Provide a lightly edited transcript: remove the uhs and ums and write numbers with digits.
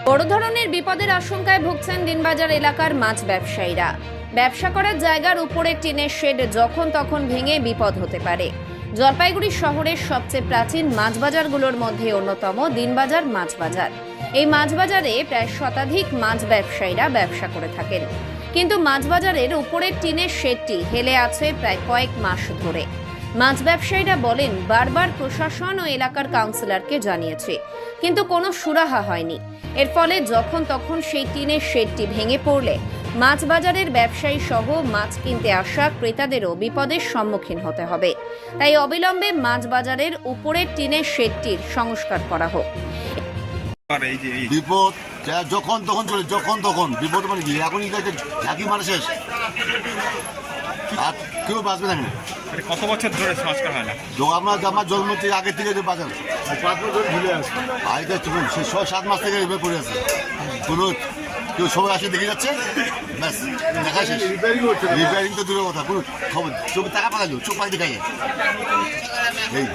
বড় ধরনের বিপদের আশঙ্কায় ভুগছেন দিনবাজার এলাকার মাছ ব্যবসায়ীরা। ব্যবসা করার জায়গার উপরে টিনের শেড যখন তখন ভেঙে বিপদ হতে পারে। জলপাইগুড়ি শহরের সবচেয়ে প্রাচীন মাছ বাজারগুলোর মধ্যে অন্যতম দিনবাজার মাছ বাজার। এই মাছ বাজারে প্রায় শতাধিক মাছ ব্যবসায়ীরা ব্যবসা করে থাকেন, কিন্তু মাছ বাজারের উপরের টিনের শেডটি হেলে আছে প্রায় কয়েক মাস ধরে। মাছ ব্যবসায়ীরা বলেন, বারবার প্রশাসন ও এলাকার কাউন্সিলরকে জানিয়েছে, কিন্তু কোনো সুরাহা হয়নি। এর ফলে যখন তখন সেই টিনের শেডটি ভেঙে পড়লে মাছ বাজারের ব্যবসায়ী সহ মাছ কিনতে আসা ক্রেতাদেরও বিপদের সম্মুখীন হতে হবে। তাই অবিলম্বে মাছ বাজারের উপরের টিনের শেডটির সংস্কার করা হোক। বিপদ যখন তখন চলে, যখন তখন বিপদ মানে কি এখন ঝাঁকি মারা শেষ, আর কেউ বাঁচবে না। কত বছর ধরে সংস্কার হয় না? আমার জন্ম থেকে আগের থেকে যে বাজার 5 বছর ঝুলে আছে, আগে 6-7 মাস থেকে এভাবে পড়ে আছে। কোনো কেউ সবাই আসে দেখে যাচ্ছে, ব্যাস দেখা শেষ। রিপেয়ারিং তো দূরের কথা, কোনো খবর চোখে টাকা পাঠালো, চোখ পাখি দেখাই এই